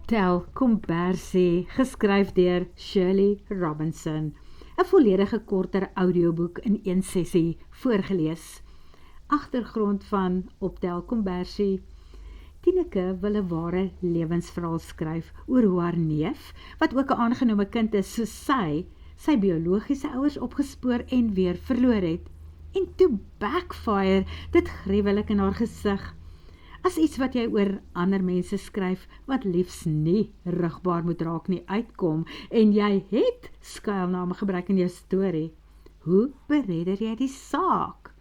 Optel Kombersie, geskryf deur Shirley Robinson. 'n volledige korter audioboek in een sessie voorgelees. Agtergrond van Optel Kombersie. Tineke wil 'n ware lewensverhaal skryf oor hoe haar neef, wat ook 'n aangenome kind is soos sy biologiese ouers opgespoor en weer verloor het. En toe backfire dit gruwelik in haar gesig. As iets wat jy oor ander mense skryf, wat liefs nie rugbaar moet raak nie, uitkom, en jy het skuilname gebruik in jou storie, hoe beredder jy die saak?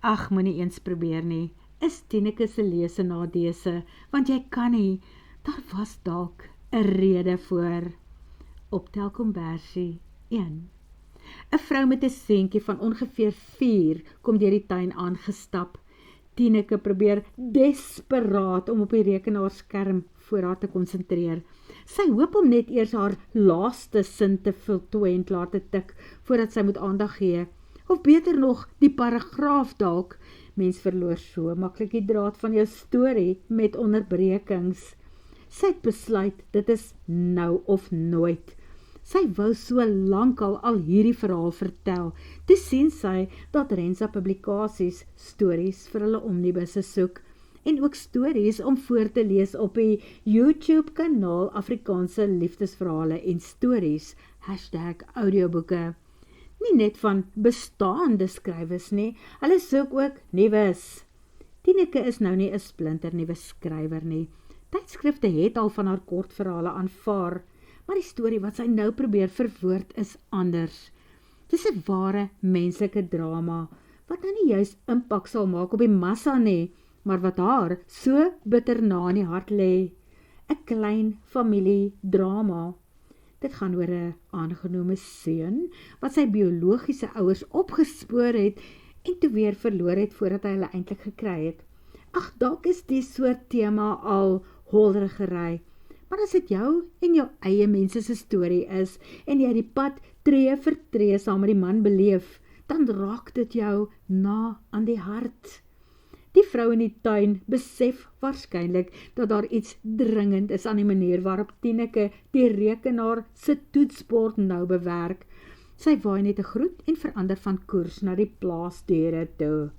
Ag, moenie eens probeer nie, is Tineke se lese na dese, want jy kan nie, daar was dalk 'n rede voor. Optel Kombersie 1. 'n vrou met 'n seentjie van ongeveer 4 kom deur die tuin aangestap. Tineke probeer desperaat om op die rekenaarskerm voor haar te konsentreer. Sy hoop om net eers haar laaste sin te voltooi en laat te tik, voordat sy moet aandag gee. Of beter nog, die paragraaf dalk. Mens verloor so maklik die draad van jou storie met onderbrekings. Sy het besluit, dit is nou of nooit. Sy wou so lank al hierdie verhaal vertel. Toe sien sy dat Rensa Publikasies stories vir hulle omnibusse soek en ook stories om voor te lees op die YouTube kanaal Afrikaanse liefdesverhale en stories, #audioboeke. Nie net van bestaande skrywers nie, hulle soek ook nuwes. Tineke is nou nie 'n splinter nuwe skrywer nie. Tydskrifte het al van haar kortverhale aanvaar, maar die storie wat sy nou probeer verwoord is anders. Dis 'n ware menslike drama, wat nou nie juist impak sal maak op die massa nie, maar wat haar so bitter na in die hart lê. 'n klein familiedrama. Dit gaan oor 'n aangenome seun, wat sy biologiese ouers opgespoor het, en toe weer verloor het voordat hy hulle eintlik gekry het. Ag, dalk is die soort tema al holrigery, maar as dit jou en jou eie mense se storie is, en jy die pad tree vir tree saam met die man beleef, dan raak dit jou na aan die hart. Die vrou in die tuin besef waarskynlik dat daar iets dringend is aan die manier waarop Tineke die rekenaar se toetsbord nou bewerk. Sy waai net 'n groet en verander van koers na die plaasdeure toe.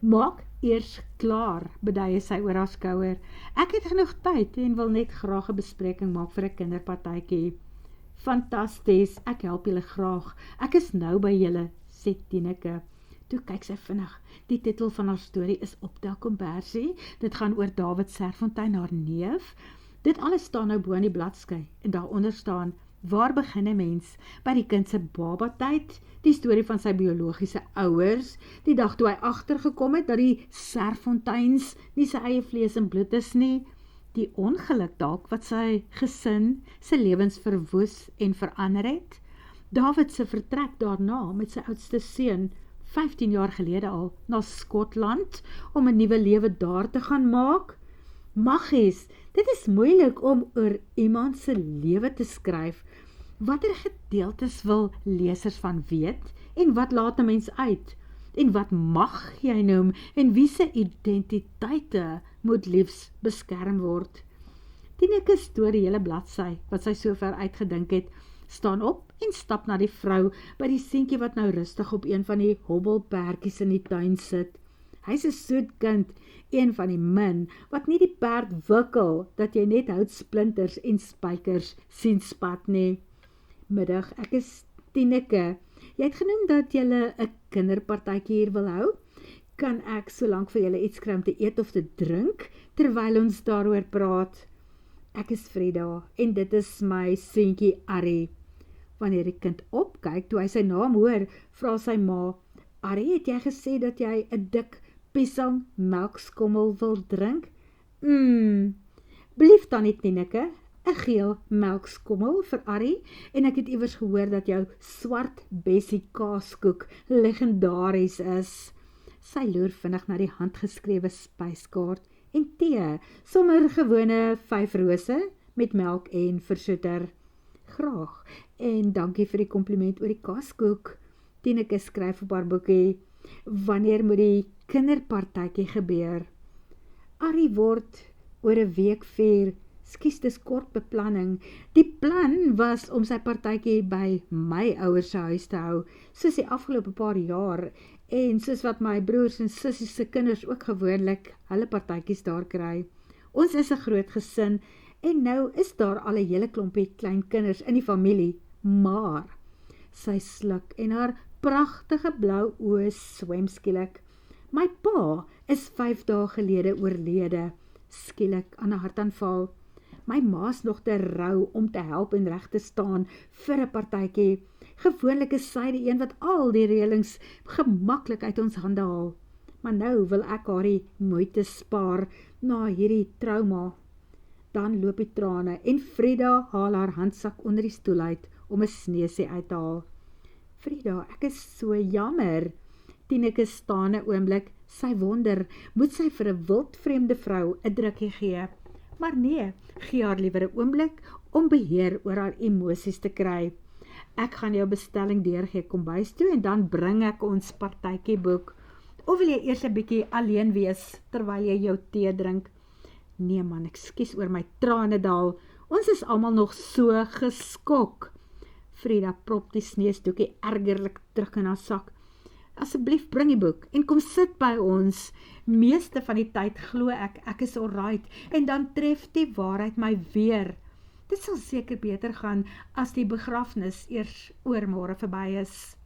Maak eers klaar, beduie sy oor haar skouer. Ek het genoeg tyd en wil net graag 'n bespreking maak vir 'n kinderpartytjie. Fantasties, ek help julle graag. Ek is nou by julle, sê Tineke. Toe kyk sy vinnig. Die titel van haar storie is Optel Kombersie. Dit gaan oor David Serfontein, haar neef. Dit alles staan nou bo in die bladsky en daaronder staan: waar begin 'n mens? By die kind se babatyd, die storie van sy biologiese ouers, die dag toe hy agtergekom het dat die Serfonteins nie sy eie vlees en bloed is nie, die ongeluk dalk wat sy gesin se lewens verwoes en verander het, David se vertrek daarna met sy oudste seun 15 jaar gelede al na Skotland om 'n nuwe lewe daar te gaan maak. Maggies, dit is moeilik om oor iemand se lewe te skryf. Watter gedeeltes wil lesers van weet en wat laat 'n mens uit? En wat mag jy noem en wie se identiteite moet liefs beskerm word? Tineke storie hele bladsy wat sy sover uitgedink het, staan op en stap na die vrou by die seentjie wat nou rustig op een van die hobbelperdjies in die tuin sit. Hy's 'n soet kind, een van die min, wat nie die perd wikkel, dat jy net houtsplinters en spykers sien spat nie. Middag, ek is Tineke. Jy het genoem dat julle 'n kinderpartytjie hier wil hou. Kan ek solank vir julle iets kry om te eet of te drink, terwyl ons daaroor praat? Ek is Frida, en dit is my seentjie Arrie. Wanneer die kind opkyk, toe hy sy naam hoor, vra sy ma: Arrie, het jy gesê dat jy 'n dik piesang melkskommel wil drink? Blief dan nie, Tineke, 'n geel melkskommel vir Arrie, en ek het iewers gehoor dat jou swart bessie kaaskoek legendaries is. Sy loer vinnig na die handgeskrewe spyskaart en tee, sommer gewone 5 rose met melk en versoeter. Graag, en dankie vir die kompliment oor die kaaskoek. Tineke skryf op haar boekie: wanneer moet die kinderpartytjie gebeur? Arrie word oor 'n week 4, Skus, dis kort beplanning. Die plan was om sy partytjie by my ouers se huis te hou, soos die afgelope paar jaar, en soos wat my broers en sissies se kinders ook gewoonlik hulle partytjies daar kry. Ons is 'n groot gesin, en nou is daar al 'n hele klompie klein kinders in die familie, maar sy sluk en haar pragtige blou oë swem skielik. My pa is 5 dae gelede oorlede, skielik aan 'n hartaanval. My ma's nog te rou om te help en reg te staan vir 'n partytjie. Gewoonlik is sy die een wat al die reëlings gemaklik uit ons hande haal. Maar nou wil ek haar die moeite spaar na hierdie trauma. Dan loop die trane en Frida haal haar handsak onder die stoel uit om 'n sneusie uit te haal. Frida, ek is so jammer. Tineke staan 'n oomblik, sy wonder, moet sy vir 'n wildvreemde vrou 'n drukkie gee? Maar nee, gee haar liewer 'n oomblik om beheer oor haar emosies te kry. Ek gaan jou bestelling deurgee, kom bys toe en dan bring ek ons partytjieboek. Of wil jy eers 'n bietjie alleen wees terwyl jy jou tee drink? Nee man, ekskuus oor my tranendal. Ons is almal nog so geskok. Frida prop die sneesdoekie ergerlik terug in haar sak. Asseblief bring die boek en kom sit by ons. Meeste van die tyd glo ek is alright, en dan tref die waarheid my weer. Dit sal seker beter gaan as die begrafnis eers oormôre verby is.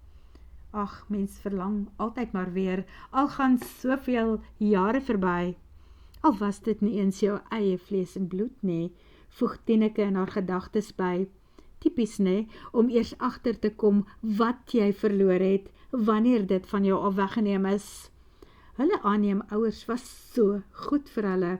Ag, mens verlang altyd maar weer, al gaan soveel jare verby. Al was dit nie eens jou eie vlees en bloed nie, voeg Tineke in haar gedagtes by. Typies nie, om eers agter te kom wat jy verloor het, wanneer dit van jou af weggeneem is. Hulle aanneemouers was so goed vir hulle.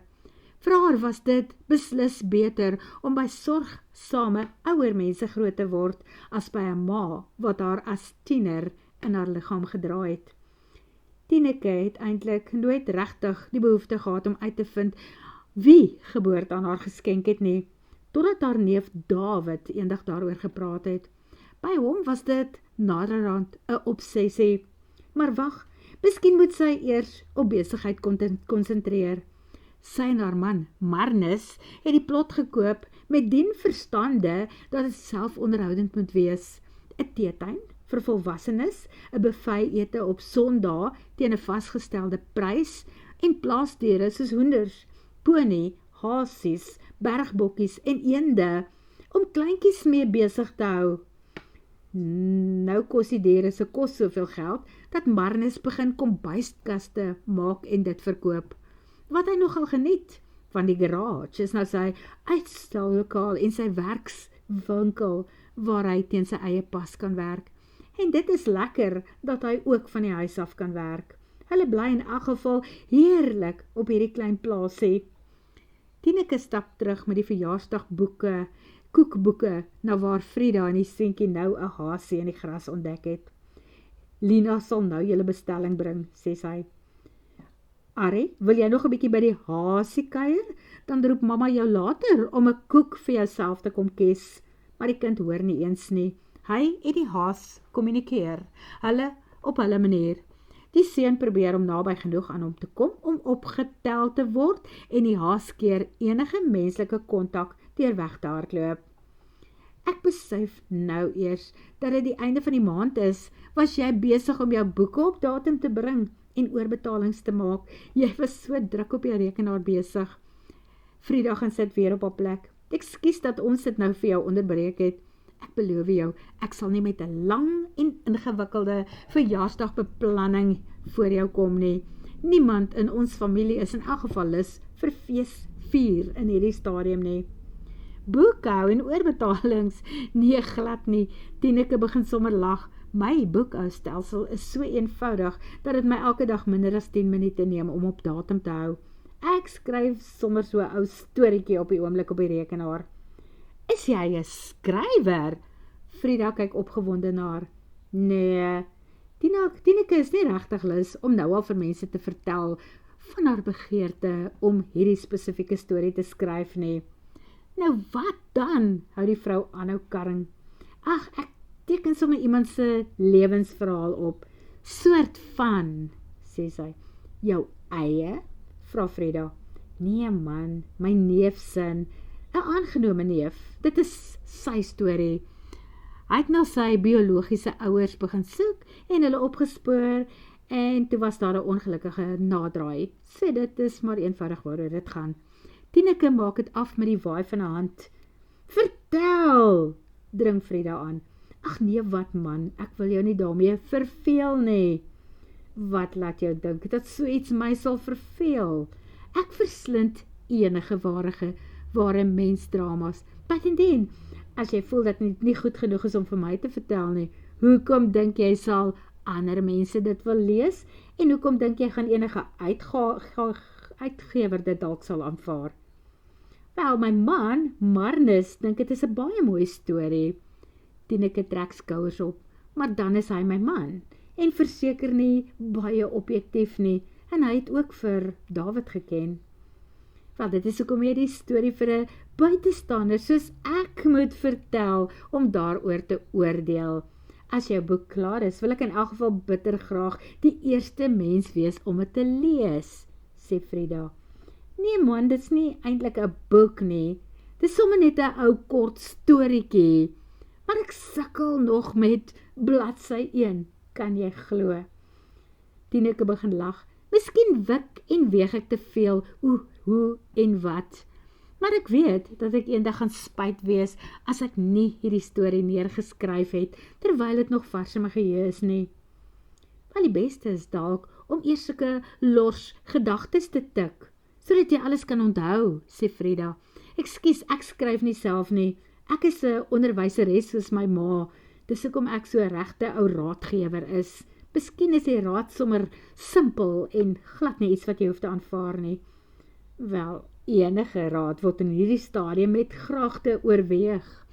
Vir haar was dit beslis beter om by sorgsame ouer mense groot te word, as by 'n ma wat haar as tiener in haar liggaam gedra het. Tineke het eintlik nooit regtig die behoefte gehad om uit te vind wie geboorte aan haar geskenk het nie, totdat haar neef David eendag daaroor gepraat het. By hom was dit naderhand 'n obsessie. Maar wag, miskien moet sy eers op besigheid konsentreer. Sy en haar man, Marnus, het die plot gekoop met dien verstande dat dit selfonderhoudend moet wees. 'n Teetuin vir volwassenes, 'n buffet ete op Sondae teen 'n vasgestelde prys en plaasdiere soos hoenders, pony, hasies, bergbokkies en eende om kleintjies mee besig te hou. Nou kos die diere se kos soveel geld dat Marnus begin kombuiskaste maak en dit verkoop. Wat hy nogal geniet, van die garage is nou sy uitstallokaal en sy werkswinkel waar hy teen sy eie pas kan werk. En dit is lekker dat hy ook van die huis af kan werk. Hulle bly in elk geval heerlik op hierdie klein plaasie. Tineke stap terug met die verjaarsdagboeke, koekboeke, na waar Frida en die seentjie nou 'n hasie in die gras ontdek het. Lina sal nou julle bestelling bring, sê sy. Arrie, wil jy nog 'n bietjie by die hasie kuier? Dan roep mamma jou later om 'n koek vir jouself te kom kes. Maar die kind hoor nie eens nie. Hy en die haas kommunikeer, hulle op hulle manier. Die seun probeer om naby genoeg aan hom te kom om opgetel te word en die haas keer enige menslike kontak deur weg te hardloop. Ek besef nou eers dat dit die einde van die maand is. Was jy besig om jou boeke op datum te bring en oorbetalings te maak? Jy was so druk op jou rekenaar besig. Frida gaan sit weer op haar plek. Ekskuus dat ons dit nou vir jou onderbreek het. Ek beloof jou, ek sal nie met 'n lang en ingewikkelde verjaarsdagbeplanning voor jou kom nie. Niemand in ons familie is in elk geval lus vir feesvier in hierdie stadium nie. Boekhou en oorbetalings, nee glad nie. Tineke begin sommer lag. My boekhoustelsel is so eenvoudig dat dit my elke dag minder as 10 minute neem om op datum te hou. Ek skryf sommer so 'n ou storieetjie op die oomblik op die rekenaar. Is jy 'n skrywer? Frida kyk opgewonde na haar. Nee, Tineke is nie regtig lus om nou al vir mense te vertel van haar begeerte om hierdie spesifieke storie te skryf nie. Nou wat dan? Hou die vrou aanhou karring. Ag, ek teken sommer iemand se lewensverhaal op. Soort van, sê sy. Jou eie? Vra Frida. Nee man, my neef sin. 'n aangenome neef. Dit is sy storie. Hy het na sy biologiese ouers begin soek en hulle opgespoor en toe was daar 'n ongelukkige nadraai. Sê dit is maar eenvoudig waaroor dit gaan. Tineke maak het af met die waai van 'n hand. Vertel, dring Frida aan. Ag nee, wat man, ek wil jou nie daarmee verveel nie. Wat laat jou dink dat so iets my sal verveel? Ek verslind enige ware mensdramas. Buitendien, as jy voel dat dit nie goed genoeg is om vir my te vertel nie, hoekom dink jy sal ander mense dit wil lees? En hoekom dink jy gaan enige uitgewer dit dalk sal aanvaar? Wel, my man, Marnus, dink dit is 'n baie mooi storie. Tineke trek skouers op, maar dan is hy my man, en verseker nie baie objektief nie, en hy het ook vir David geken. Wel, dit is hoekom jy die storie vir 'n buitestander soos ek moet vertel, om daaroor te oordeel. As jou boek klaar is, wil ek in elk geval bitter graag die eerste mens wees om het te lees, sê Frida. Nee man, dit is nie eintlik 'n boek nie. Dit is sommer net 'n ou kort storieetjie. Maar ek sukkel nog met bladsy 1, kan jy glo? Tineke begin lag. Miskien wik en weeg ek te veel, hoe en wat. Maar ek weet dat ek eendag gaan spyt wees as ek nie hierdie storie neergeskryf het, terwyl dit nog vars in my geheue is nie. Wel, die beste is dalk om eers sulke los gedagtes te tik, sodat jy alles kan onthou, sê Frida. Ekskuus, ek skryf nie self nie. Ek is 'n onderwyseres soos my ma. Dis hoekom ek so 'n regte ou raadgewer is. Miskien is die raad sommer simpel en glad nie iets wat jy hoef te aanvaar nie. Wel, enige raad word in hierdie stadium met graagte oorweeg.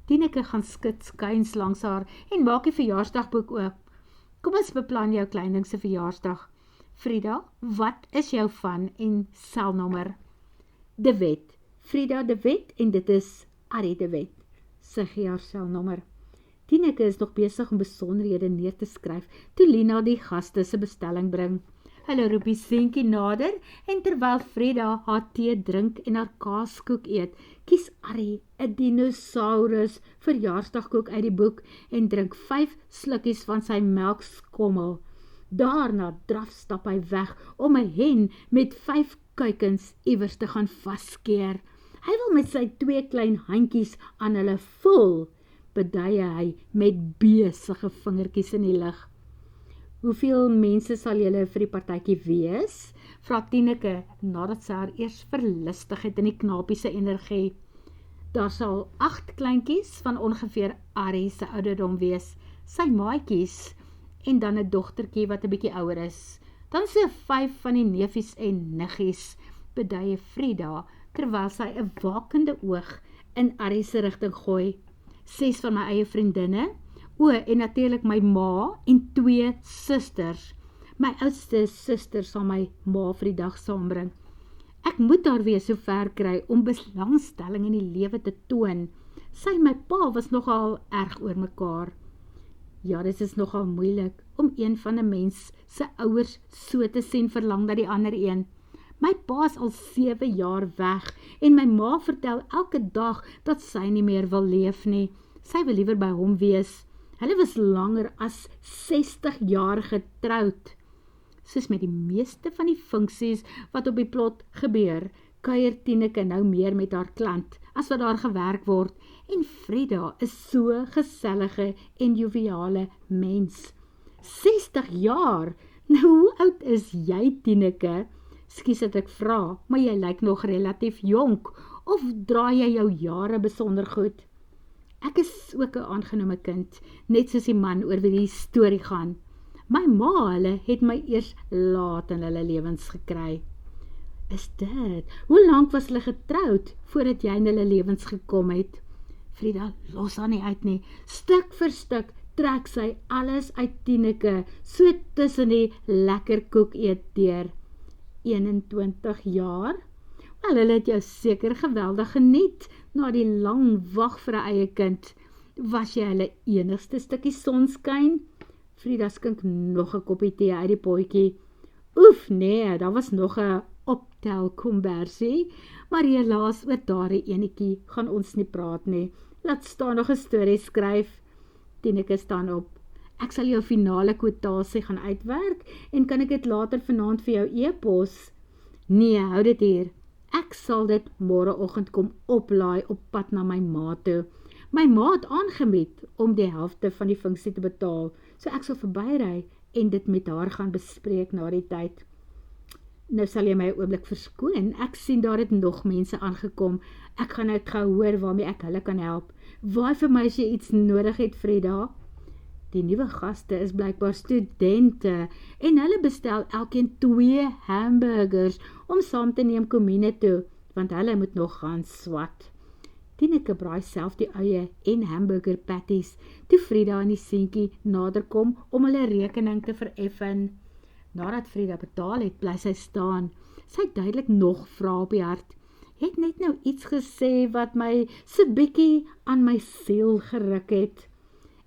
Tineke gaan skud skuins langs haar en maak die verjaarsdagboek oop. Kom ons beplan jou kleinding se verjaarsdag. Frida, wat is jou van en selnommer? De Wet. Frida De Wet en dit is Arie De Wet, sy haar selnommer. Tineke is nog besig om besonderhede neer te skryf, toe Lina die gaste se bestelling bring. Hulle roep die seentjie nader, en terwyl Frida haar tee drink en haar kaaskoek eet, kies Arie 'n dinosaurus verjaarsdagkoek uit die boek en drink 5 slukkies van sy melkskommel. Daarna drafstap hy weg om 'n hen met 5 kuikens iewers te gaan vaskeer. Hy wil met sy 2 klein handjies aan hulle voel, beduie hy met besige vingertjies in die lug. Hoeveel mense sal julle vir die partytjie wees? Vra Tineke, nadat sy haar eers verlustig het in die knapie se energie. Daar sal 8 kleintjies van ongeveer Arie se ouderdom wees, sy maatjies, en dan 'n dogtertjie wat 'n bietjie ouer is. Dan so 5 van die neefies en niggies, beduie Frida, terwyl sy 'n wakende oog in Arie se rigting gooi. 6 van my eie vriendinne, en natuurlik my ma en 2 susters. My oudste suster sal my ma vir die dag saambring. Ek moet haar weer so ver kry om belangstelling in die lewe te toon. Sy en my pa was nogal erg oor mekaar. Ja, dit is nogal moeilik om een van 'n mens se ouers so te sien verlang dat die ander een. My pa is al 7 jaar weg en my ma vertel elke dag dat sy nie meer wil leef nie. Sy wil liewer by hom wees. Hulle was langer as 60 jaar getroud. Soos met die meeste van die funksies wat op die plot gebeur, kuier Tineke nou meer met haar klant as wat daar gewerk word, en Frida is so gesellige en joviale mens. 60 jaar? Nou, hoe oud is jy, Tineke? Skus dat ek vra, maar jy lyk nog relatief jonk, of draai jy jou jare besonder goed? Ek is ook 'n aangenome kind, net soos die man oor wie die storie gaan. My ma, hulle het my eers laat in hulle lewens gekry. Is dit? Hoe lank was hulle getroud, voordat jy in hulle lewens gekom het? Frida, los haar nie uit nie. Stuk vir stuk trek sy alles uit Tineke, so tussen die lekker koek eet deur. 21 jaar? Wel, hulle het jou seker geweldig geniet, na die lang wag vir 'n eie kind. Was jy hulle enigste stukkie sonskyn? Frida skink nog 'n koppie tee uit die potjie. Oef, nee, daar was nog 'n optel kombersie, maar helaas oor daardie enetjie gaan ons nie praat nie. Laat staan nog 'n storie skryf. Tineke staan op. Ek sal jou finale kwotasie gaan uitwerk en kan ek dit later vanaand vir jou e-pos? Nee, hou dit hier. Ek sal dit môreoggend kom oplaai op pad na my ma toe. My ma het aangebied om die helfte van die funksie te betaal, so ek sal verbyry en dit met haar gaan bespreek na die tyd. Nou sal jy my 'n oomblik verskoon, ek sien daar het nog mense aangekom. Ek gaan net gou hoor waarmee ek hulle kan help. Waai vir my as jy iets nodig het, Frida. Die nuwe gaste is blykbaar studente en hulle bestel elkeen 2 hamburgers om saam te neem komine toe, want hulle moet nog gaan swat. Tineke braai self die eie en hamburger patties, toe Frida en die seentjie naderkom om hulle rekening te vereffen. Nadat Frida betaal het, bly sy staan. Sy het duidelik nog vrae op die hart. Het net nou iets gesê wat my so bietjie aan my siel geruk het.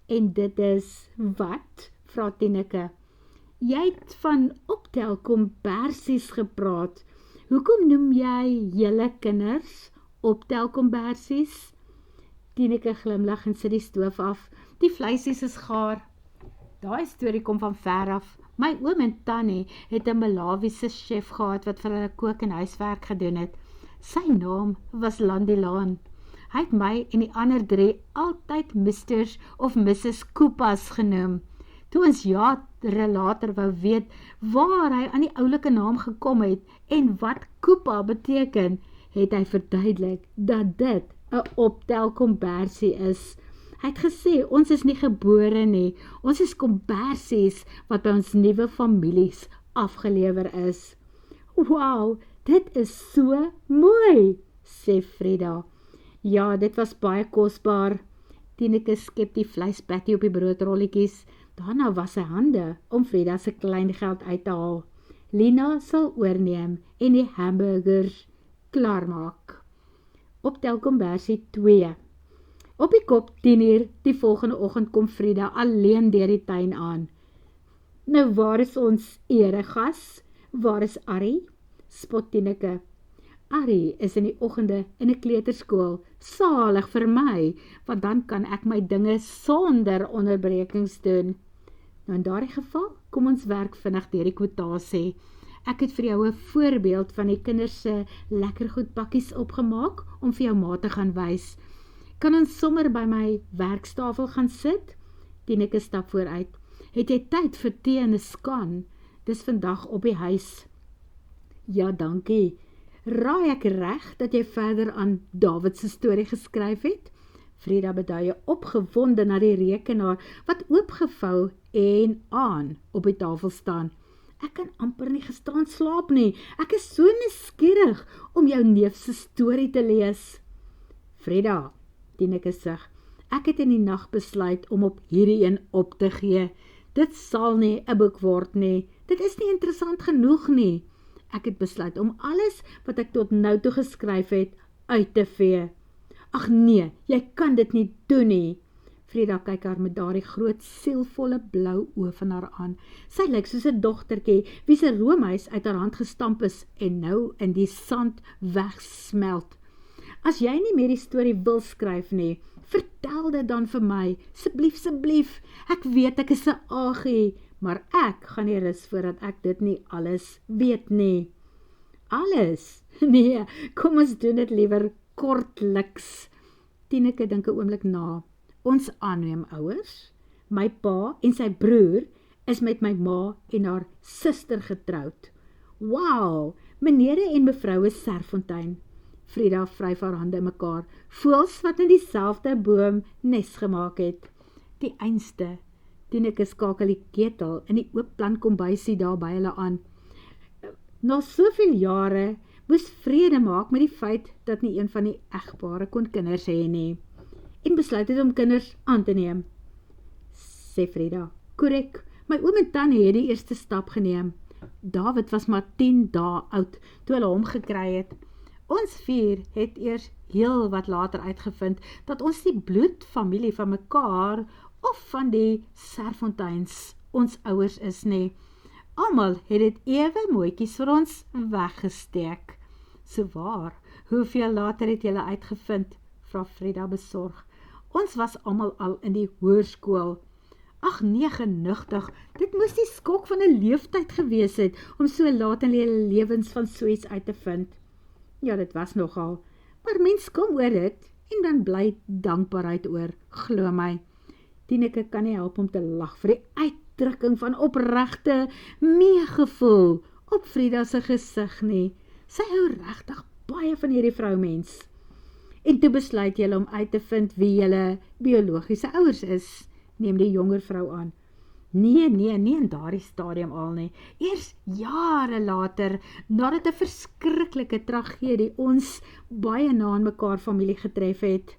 En dit is, wat? Vra Tineke. Jy het van optel kombersies gepraat. Hoekom noem jy julle kinders optel kombersies? Tineke glimlag en sit die stoof af. Die vleisies is gaar. Daai storie kom van ver af. My oom en tannie het 'n Malawiese chef gehad wat vir hulle kook en huiswerk gedoen het. Sy naam was Landilaan. Hy het my en die ander 3 altyd Mr. of Mrs. Koopas genoem. Toe ons jare later wou weet waar hy aan die oulike naam gekom het en wat Koopa beteken, het hy verduidelik dat dit 'n optel kombersie is. Hy het gesê, ons is nie gebore nie, ons is kombersies wat by ons nuwe families afgelewer is. Wow, dit is so mooi, sê Frida. Ja, dit was baie kosbaar. Tineke skep die vleispatty op die broodrolletjies. Daarna was sy hande om Frida se klein geld uit te haal. Lina sal oorneem en die hamburgers klaarmaak. Optel kombersie 2. Op die kop 10:00 die volgende oggend kom Frida alleen deur die tuin aan. Nou waar is ons eregas? Waar is Arrie? Spot Tineke. Arrie is in die oggende in 'n kleuterskool, salig vir my, want dan kan ek my dinge sonder onderbrekings doen. Nou in daardie geval, kom ons werk vinnig deur die kwotasie. Ek het vir jou 'n voorbeeld van die kinders se lekker goed pakkies opgemaak om vir jou ma te gaan wys. Kan ons sommer by my werkstafel gaan sit? Tineke stap vooruit. Het jy tyd vir tee en 'n skan? Dis vandag op die huis. Ja, dankie. Raai ek reg dat jy verder aan David se storie geskryf het? Frida beduie opgewonde na die rekenaar wat oopgevou en aan op die tafel staan. Ek kan amper nie gestaan slaap nie. Ek is so nuuskierig om jou neef se storie te lees. Frida, Tineke sug, ek het in die nag besluit om op hierdie een op te gee. Dit sal nie 'n boek word nie. Dit is nie interessant genoeg nie. Ek het besluit om alles wat ek tot nou toe geskryf het, uit te vee. Ag nee, jy kan dit nie doen nie. Frida kyk haar met daardie groot, sielvolle blou oë van haar aan. Sy lyk soos 'n dogtertjie wie se roomhuis uit haar hand gestamp is en nou in die sand wegsmelt. As jy nie meer die storie wil skryf nie, vertel dit dan vir my, asseblief. Ek weet ek is 'n agie, maar ek gaan nie rus voordat ek dit nie alles weet nie. Alles? Nee, kom ons doen dit liewer kortliks. Tineke dink 'n oomblik na. Ons aanneemouers, my pa en sy broer is met my ma en haar suster getroud. Wow, meneer en mevrou Serfontein. Frida vryf haar hande in mekaar, voels wat in dieselfde boom nes gemaak het. Die einste, Tineke skakel die ketel in die oop plan kombuisie daar by hulle aan. Na soveel jare moes vrede maak met die feit dat nie een van die egpare kon kinders hê nie, en besluit het om kinders aan te neem. Sê Frida, korrek, my oom en tannie het die eerste stap geneem. David was maar 10 dae oud toe hulle hom gekry het. Ons 4 het eers heel wat later uitgevind dat ons die bloedfamilie van mekaar of van die Serfonteins ons ouers is nie. Almal het dit ewe mooikies vir ons weggesteek. So waar, hoeveel later het julle uitgevind? Vra Frida besorg. Ons was almal al in die hoërskool. Ag nee, genigtig, dit moes die skok van 'n leeftyd gewees het, om so laat in julle lewens van so iets uit te vind. Ja, dit was nogal, maar mens kom oor dit, en dan bly dankbaarheid oor, glo my. Tineke kan nie help om te lag vir die uitdrukking van opregte meegevoel op Frida se gesig nie. Sy hou regtig baie van hierdie vroumens. En toe besluit julle om uit te vind wie julle biologiese ouers is, neem die jonger vrou aan. Nee, in daardie stadium al nie. Eers jare later, nadat 'n verskriklike tragedie ons baie na aan mekaar familie getref het.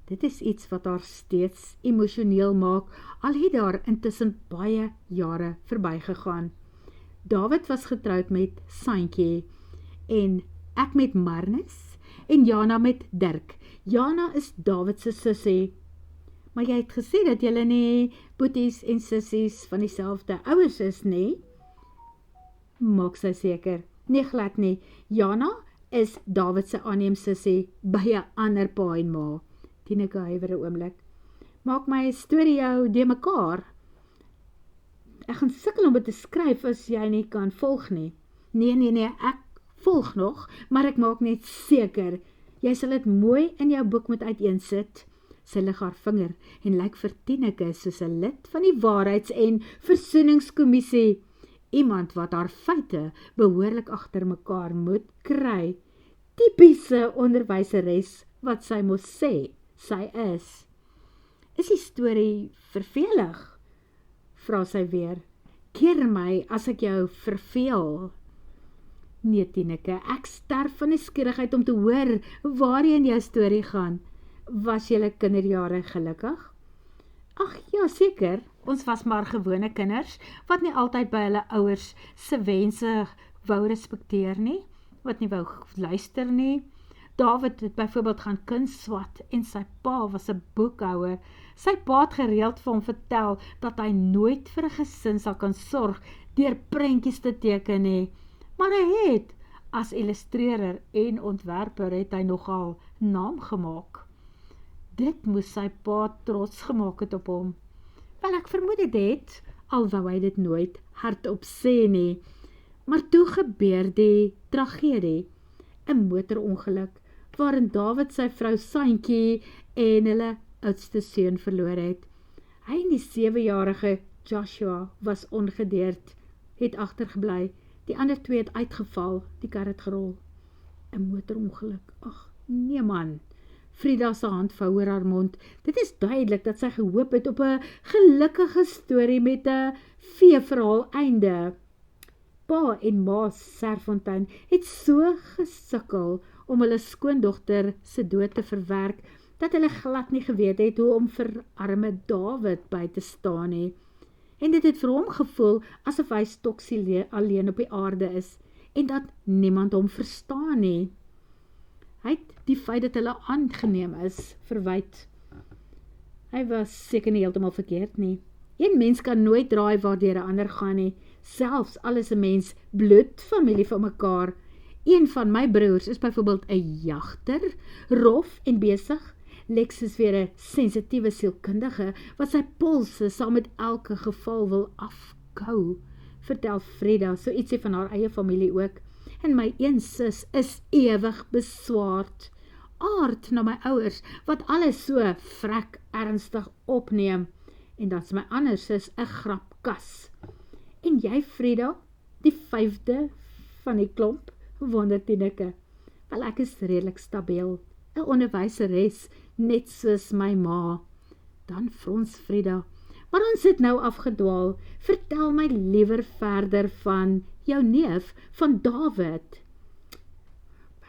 Dit is iets wat haar steeds emosioneel maak, al het daar intussen baie jare verbygegaan. David was getroud met Saintjie, en ek met Marnus, en Jana met Dirk. Jana is David se sussie. Maar jy het gesê dat julle nie boeties en sissies van dieselfde ouers is, nie? Maak sy seker. Nee, glad nie. Jana is David se aanneemsussie by 'n ander pa en ma. Tineke huiwer 'n oomblik. Maak my storie jou de mekaar. Ek gaan sukkel om dit te skryf as jy nie kan volg nie. Nee, ek volg nog, maar ek maak net seker. Jy sal dit mooi in jou boek moet uiteensit. Sy lig haar vinger en lyk vir Tineke soos 'n lid van die Waarheids- en Versoeningskommissie. Iemand wat haar feite behoorlik agter mekaar moet kry. Tipiese onderwyseres wat sy mos sê sy is. Is die storie vervelig? Vra sy weer. Keer my as ek jou verveel. Nee, Tineke, ek sterf van nuuskierigheid om te hoor waarheen jou storie gaan. Was julle kinderjare gelukkig? Ag ja, seker. Ons was maar gewone kinders, wat nie altyd by hulle ouers se wense wou respekteer nie, wat nie wou luister nie. David het byvoorbeeld gaan kunstswat en sy pa was 'n boekhouer. Sy pa het gereeld vir hom vertel dat hy nooit vir 'n gesin sal kan sorg deur prentjies te teken nie. Maar hy het, as illustreerder en ontwerper, het hy nogal naam gemaak. Dit moes sy pa trots gemaak het op hom. Wel, ek vermoed dit het, al wou hy dit nooit hardop sê nie. Maar toe gebeur die tragedie, 'n motorongeluk, waarin David sy vrou Saintjie en hulle oudste seun verloor het. Hy en die 7-jarige Joshua was ongedeerd, het agtergebly. Die ander 2 het uitgeval, die kar het gerol. 'n Motorongeluk, ag nee man. Frida se hand vou oor haar mond. Dit is duidelik dat sy gehoop het op 'n gelukkige storie met 'n veeverhaal einde. Pa en ma Serfontein het so gesukkel om hulle skoondogter se dood te verwerk, dat hulle glad nie geweet het hoe om vir arme David by te staan nie. En dit het vir hom gevoel asof hy stoksie alleen op die aarde is, en dat niemand hom verstaan nie. Hy het die feit dat hulle aangeneem is, verwyd. Hy was seker nie heeltemal verkeerd nie. Een mens kan nooit draai waardeur 'n ander gaan nie, selfs al is 'n mens bloedfamilie van mekaar. Een van my broers is byvoorbeeld 'n jagter, rof en besig. Lex is weer 'n sensitiewe sielkundige, wat sy polse saam met elke geval wil afkou. Vertel Frida so ietsie van haar eie familie ook. En my een sus is ewig beswaard. Aard na my ouers, wat alles so vrek ernstig opneem. En dan is my ander sus 'n grapkas. En jy, Frida, die 5de van die klomp, wonder Tineke. Wel, ek is redelik stabiel, 'n onderwyseres, net soos my ma. Dan frons Frida. Maar ons het nou afgedwaal. Vertel my liewer verder van jou neef, van David.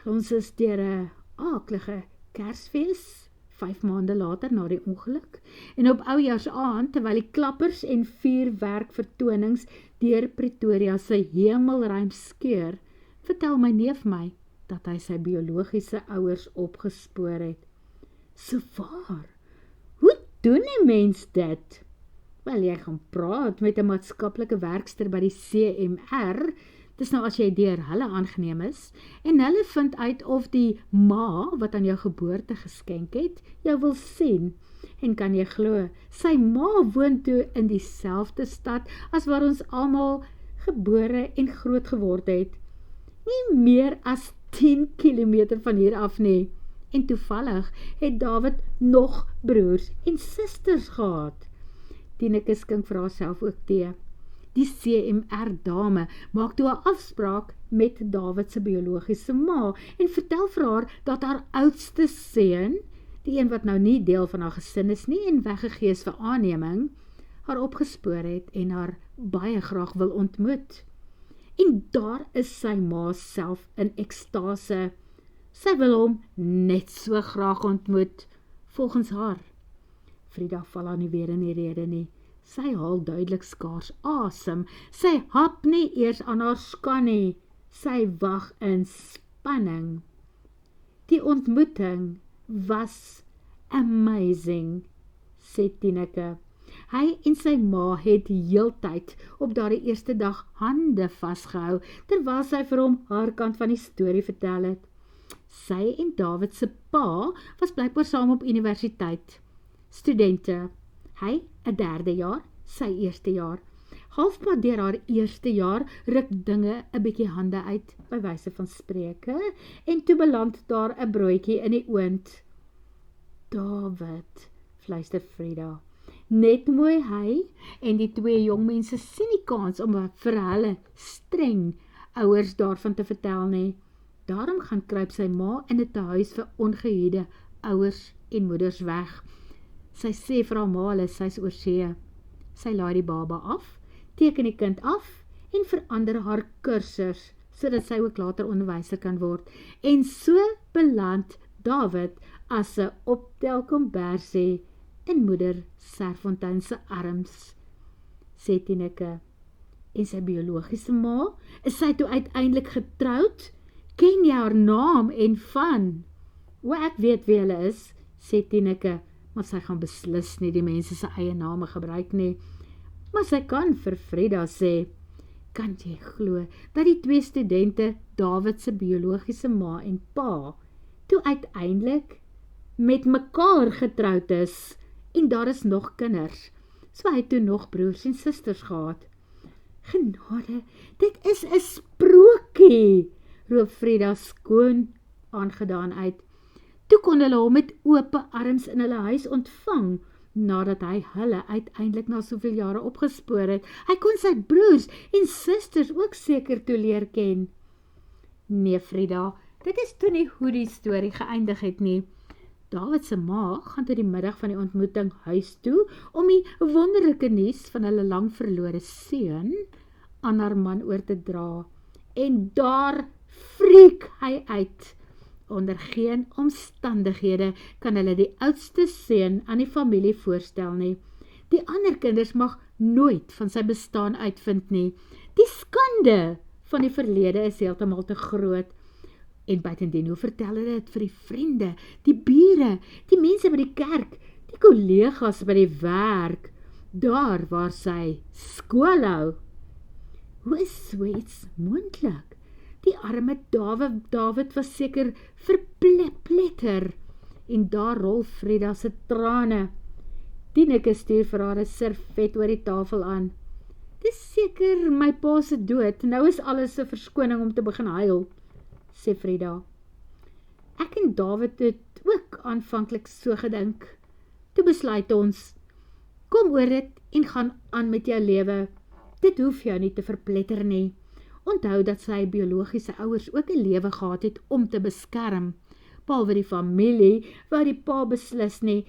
Wel, ons is deur 'n aaklige Kersfees, 5 maande later na die ongeluk, en op Oujaarsaand, terwyl die klappers en vuurwerk vertonings deur Pretoria se hemelruim skeur, vertel my neef my, dat hy sy biologiese ouers opgespoor het. So waar, hoe doen 'n mens dit? Wel, jy gaan praat met 'n maatskaplike werkster by die CMR, dis nou as jy deur hulle aangeneem is, en hulle vind uit of die ma, wat aan jou geboorte geskenk het, jou wil sien. En kan jy glo, sy ma woon toe in dieselfde stad as waar ons almal gebore en groot geword het. Nie meer as 10 kilometer van hier af nie. En toevallig het David nog broers en susters gehad. Tineke skink vir haarself ook tee. Die CMR dame maak toe 'n afspraak met David se biologiese ma en vertel vir haar dat haar oudste seun, die een wat nou nie deel van haar gesin is nie en weggegee is vir aanneming, haar opgespoor het en haar baie graag wil ontmoet. En daar is sy ma self in ekstase. Sy wil hom net so graag ontmoet, volgens haar. Frida val haar nie weer in die rede nie. Sy haal duidelik skaars asem. Sy hap nie eers aan haar skan nie. Sy wag in spanning. Die ontmoeting was amazing, sê Tineke. Hy en sy ma het heeltyd op daardie eerste dag hande vasgehou, terwyl sy vir hom haar kant van die storie vertel het. Sy en David se pa was blykbaar saam op universiteit. Studente, hy 'n derde jaar, sy eerste jaar. Halfpad deur haar eerste jaar ruk dinge 'n bietjie hande uit, by wyse van spreke, en toe beland daar 'n broodjie in die oond. David, fluister Frida. Net mooi hy en die twee jongmense sien nie kans om vir hulle streng ouers daarvan te vertel nie. Daarom gaan kruip sy ma in 'n tehuis vir ongehuwde ouers en moeders weg. Sy sê vir haar ma, hulle sy's oor see. Sy laai die baba af, teken die kind af en verander haar kursus, sodat sy ook later onderwyser kan word. En so beland David as 'n optelkombersie in moeder Serfontein se arms, sê Tineke. En sy biologiese ma, is sy toe uiteindelik getroud? Ken jy haar naam en van? Ek weet wie hulle is, sê Tineke, maar sy gaan beslis nie die mense se eie name gebruik nie. Maar sy kan vir Frida sê, kan jy glo, dat die twee studente, David se biologiese ma en pa, toe uiteindelik met mekaar getroud is, en daar is nog kinders, so hy toe nog broers en susters gehad. Genade, dit is 'n sprokie, roep Frida skoon aangedaan uit. Toe kon hulle hom met oop arms in hulle huis ontvang, nadat hy hulle uiteindelik na soveel jare opgespoor het. Hy kon sy broers en susters ook seker toe leer ken. Nee, Frida, dit is toe nie hoe die storie geëindig het nie. David se ma gaan toe die middag van die ontmoeting huis toe, om die wonderlike nuus van hulle lang verlore seun aan haar man oor te dra. En daar freak hy uit. Onder geen omstandighede kan hulle die oudste seun aan die familie voorstel nie. Die ander kinders mag nooit van sy bestaan uitvind nie. Die skande van die verlede is heeltemal te groot. En buitendien, hoe vertel hulle dit vir die vriende, die bure, die mense by die kerk, die kollegas by die werk, daar waar sy skool hou? Hoe is so iets moontlik? Die arme David was seker verpletter, en daar rol Frida se trane. Tineke stuur vir haar 'n servet oor die tafel aan. Dis seker my pa se dood, nou is alles 'n verskoning om te begin huil, sê Frida. Ek en David het ook aanvanklik so gedink. Toe besluit ons, kom oor dit en gaan aan met jou lewe. Dit hoef jou nie te verpletter nie. Onthou dat sy biologiese ouers ook 'n lewe gehad het om te beskerm. Behalwe die familie, waar die pa beslis nie,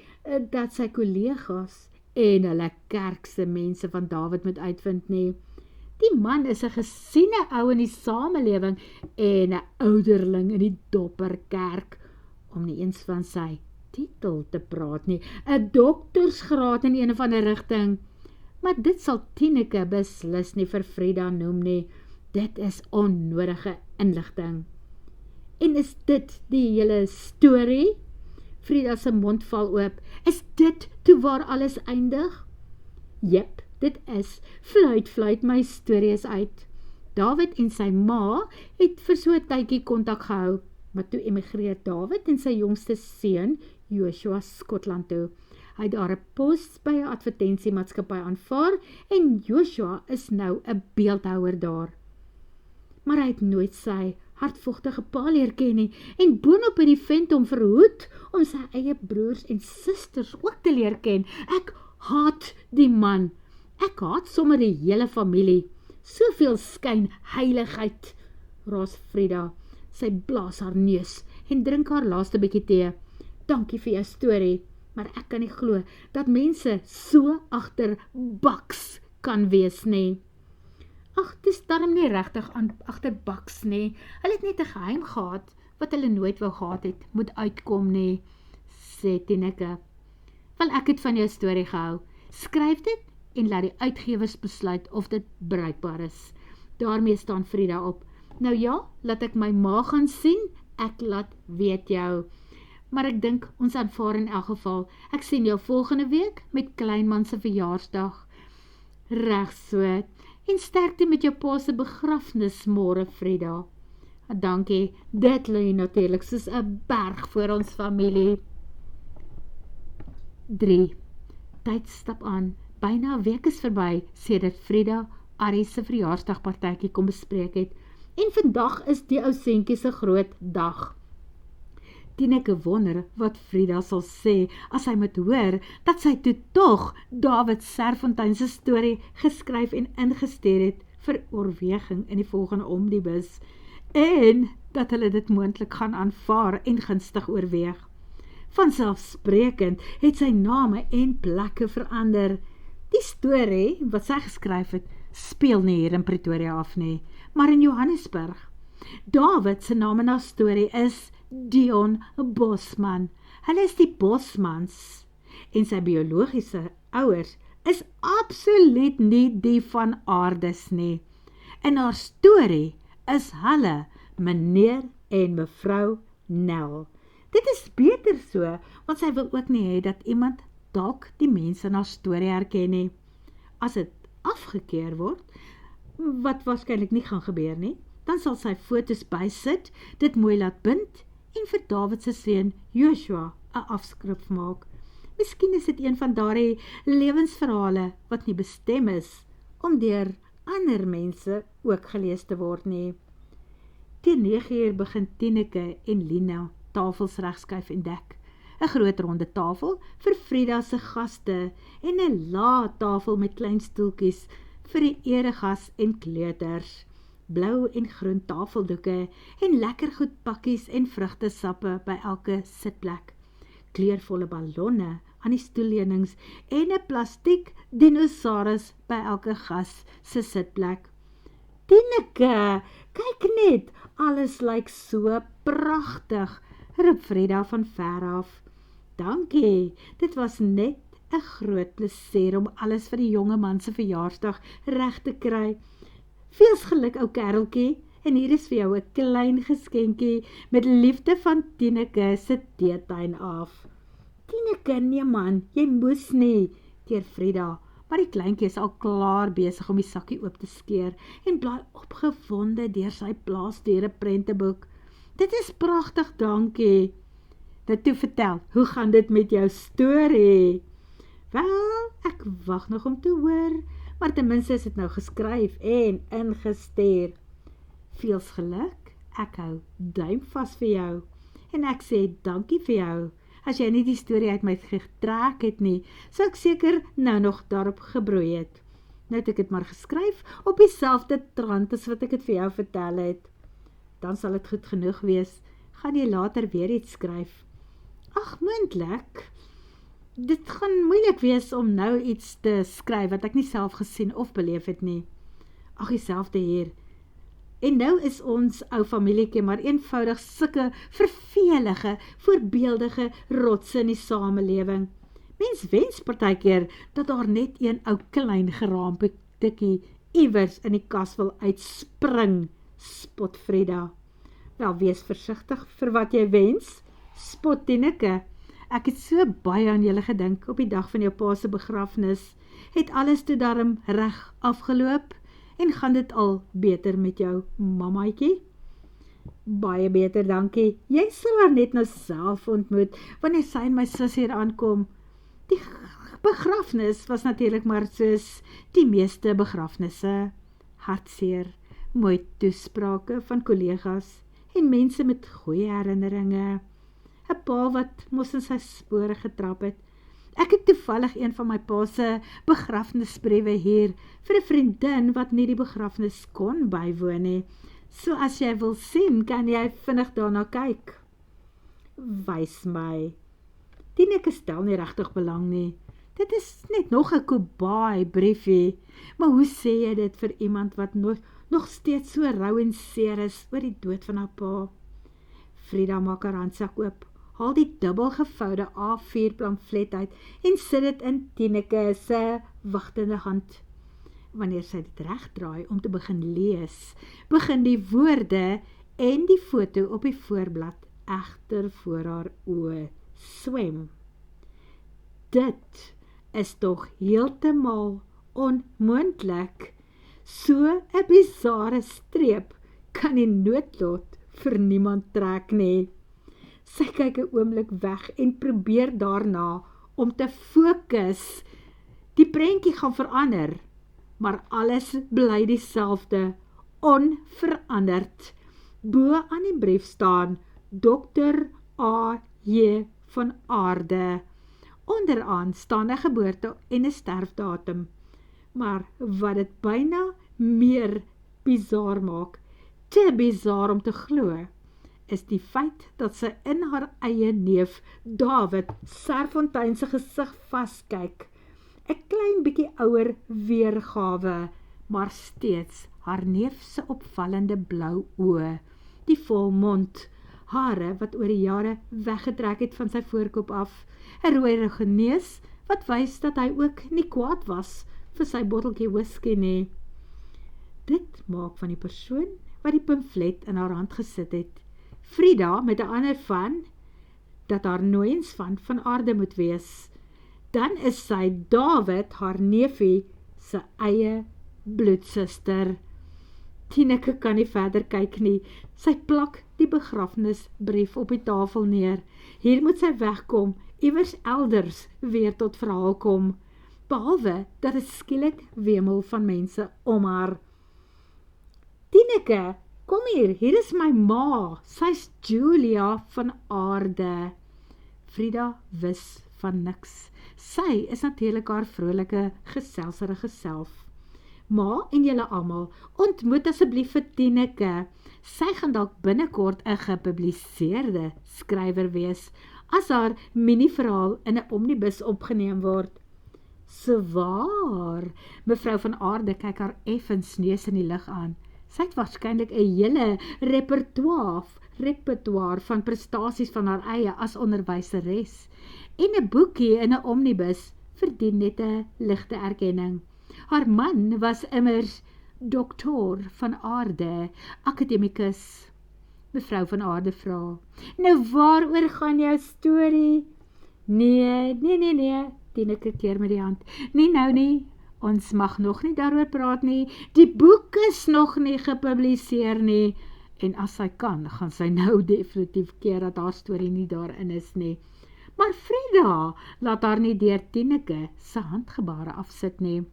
dat sy kollegas en hulle kerkse mense van David moet uitvind nie. Die man is 'n gesiene ou in die samelewing en 'n ouderling in die Dopperkerk, om nie eens van sy titel te praat nie, 'n doktersgraad in een of ander rigting. Maar dit sal Tineke beslis nie vir Frida noem nie. Dit is onnodige inligting. En is dit die hele storie? Frida se mond val oop. Is dit toe waar alles eindig? Jep, dit is, fluit, my storie is uit. David en sy ma het vir so 'n tydjie kontak gehou, maar toe emigreer David en sy jongste seun, Joshua, Skotland toe. Hy het daar 'n pos by 'n advertensiemaatskappy aanvaar en Joshua is nou 'n beeldhouer daar. Maar hy het nooit sy hartvogtige pa leer ken nie en boonop het die vent hom verhoed om sy eie broers en susters ook te leer ken. Ek haat die man. Ek haat sommer die hele familie. Soveel skyn heiligheid, raas Frida. Sy blaas haar neus en drink haar laaste bietjie tee. Dankie vir jou storie, maar ek kan nie glo dat mense so agter baks kan wees nie. Ag, dis darm nie regtig agter baks nie. Hulle het net 'n geheim gehad wat hulle nooit wou gehad het, moet uitkom nie, sê Tineke. Wel, ek het van jou storie gehou. Skryf dit en laat die uitgewers besluit of dit bruikbaar is. Daarmee staan Frida op. Nou ja, laat ek my ma gaan sien, ek laat weet jou. Maar ek dink ons aanvaar in elk geval. Ek sien jou volgende week met kleinman se verjaarsdag. Reg so. En sterkte met jou pa se begrafnis môre, Frida. Dankie, dit lê natuurlik soos 'n berg voor ons familie. 3. Tyd stap aan. Byna 'n week is verby, sedert Frida Arie se verjaarsdagpartytjie kom bespreek het. En vandag is die ou seentjie se groot dag. Tineke wonder wat Frida sal sê as hy moet hoor dat sy toe tog David Serfontein se storie geskryf en ingestuur het vir oorweging in die volgende omnibus en dat hulle dit moontlik gaan aanvaar en gunstig oorweeg. Vanselfsprekend het sy name en plekke verander. Die storie wat sy geskryf het, speel nie hier in Pretoria af nie, maar in Johannesburg. David se naam in haar storie is Dion Bosman. Hulle is die Bosmans en sy biologiese ouers is absoluut nie die van Aardes nie. In haar storie is hulle meneer en mevrou Nel. Dit is beter so, want sy wil ook nie hê dat iemand dalk die mense in haar storie herken nie. As dit afgekeer word, wat waarskynlik nie gaan gebeur nie, dan sal sy foto's bysit, dit mooi laat bind en vir David se seun Joshua 'n afskrif maak. Miskien is dit een van daardie lewensverhale wat nie bestem is om deur ander mense ook gelees te word nie. Teen 9 uur begin Tineke en Lina tafels regskuif en dek. 'n groot ronde tafel vir Frida se gaste en 'n lae tafel met klein stoeltjies vir die eregas en kleuters. Blou en groen tafeldoeke en lekker goed pakkies en vrugtesappe by elke sitplek. Kleurvolle ballonne aan die stoellenings en 'n plastiek dinosaurus by elke gas se sitplek. Tineke, kyk net, alles lyk so pragtig, roep Frida van ver af. Dankie, dit was net 'n groot plesier om alles vir die jonge man se verjaarsdag reg te kry. Veels geluk, ou kereltjie, en hier is vir jou 'n klein geskenkie met liefde van Tineke se teetuin af. Tineke, nee man, jy moes nie, keer Frida, maar die kleintjie is al klaar besig om die sakkie oop te skeer en blaai opgewonde deur sy blaasdeure prenteboek. Dit is pragtig, dankie. Dit toe vertel, hoe gaan dit met jou storie? Wel, ek wag nog om te hoor, maar ten minste is dit nou geskryf en ingestuur. Veels geluk, ek hou duim vas vir jou, en ek sê dankie vir jou. As jy nie die storie uit my getrek het nie, sou ek seker nou nog daarop gebroei het. Nou het ek het maar geskryf op dieselfde trant as wat ek het vir jou vertel het. Dan sal dit goed genoeg wees. Gaan jy later weer iets skryf? Ag, moontlik. Dit gaan moeilik wees om nou iets te skryf wat ek nie self gesien of beleef het nie. Ag, dieselfde hier. En nou is ons ou familietjie maar eenvoudig sulke vervelige, voorbeeldige rotse in die samelewing. Mens wens partykeer dat daar net een ou klein geraampetikkie iewers in die kas wil uitspring, spot Frida. Wel, wees versigtig vir wat jy wens, spot Tineke. Ek het so baie aan julle gedink op die dag van jou pa se begrafnis Het alles toe darm reg afgeloop en gaan dit al beter met jou mamaatjie? Baie beter, dankie. Jy sal haar net nou self ontmoet, wanneer sy en my sis hier aankom. Die begrafnis was natuurlik maar soos die meeste begrafnisse. Hartseer, mooi toesprake van kollegas en mense met goeie herinneringe. 'n Pa wat mos in sy spore getrap het. Ek het toevallig een van my pa se begrafnisbriewe hier vir 'n vriendin wat nie die begrafnis kon bywoon nie. So as jy wil sien, kan jy vinnig daarna kyk. Wys my. Tineke stel nie regtig belang nie. Dit is net nog 'n kobaai briefie. Maar hoe sê jy dit vir iemand wat nog steeds so rou en seer is oor die dood van haar pa? Frida maak haar handsak oop, haal die dubbelgevoude A4 pamflet uit en sit dit in Tineke se wagtende hand. Wanneer sy dit regdraai om te begin lees, begin die woorde en die foto op die voorblad egter voor haar oë swem. Dit is tog heeltemal onmoontlik. So 'n bizarre streep kan die noodlot vir niemand trek nie. Sy kyk 'n oomblik weg en probeer daarna om te fokus. Die prentjie gaan verander, maar alles bly dieselfde, onveranderd. Bo aan die brief staan Dr. A.J. van Aarde. Onderaan staan 'n geboorte en 'n sterfdatum. Maar wat dit byna meer bizar maak, te bizar om te glo, is die feit dat sy in haar eie neef David Serfontein se gesig vaskyk. 'n Klein bietjie ouer weergawe, maar steeds haar neef se opvallende blou oë, die volmond, hare wat oor die jare weggetrek het van sy voorkop af, 'n rooierige neus wat wys dat hy ook nie kwaad was vir sy botteltjie whisky nie. Dit maak van die persoon wat die pamflet in haar hand gesit het, Frida met 'n ander van, dat haar nooiens van Aarde moet wees. Dan is sy David, haar neefie, sy eie bloedsuster. Tineke kan nie verder kyk nie. Sy plak die begrafnisbrief op die tafel neer. Hier moet sy wegkom, iewers elders weer tot verhaal kom, behalwe dat dit skielik wemel van mense om haar. Tineke, kom hier is my ma, sy's Julia van Aarde. Frida wis van niks. Sy is natuurlik haar vrolike, geselserige self. Ma en julle almal, ontmoet asseblief vir Tineke. Sy gaan dalk binnekort 'n gepubliseerde skrywer wees, as haar mini-verhaal in 'n omnibus opgeneem word. So waar, mevrou van Aarde kyk haar effens neus in die lug aan. Sy het waarskynlik 'n hele repertoire van prestasies van haar eie as onderwyseres. En 'n boekie in 'n omnibus verdien net 'n ligte erkenning. Haar man was immers dokter van Aarde, akademikus. Mevrou van Aarde vra, nou waaroor gaan jou storie? Nee, Tineke keer met die hand. Nie nou nie, ons mag nog nie daaroor praat nie, die boek is nog nie gepubliseer nie, en as sy kan, gaan sy nou definitief keer dat haar storie nie daarin is nie. Maar Frida laat haar nie deur Tineke se handgebare afsit nie.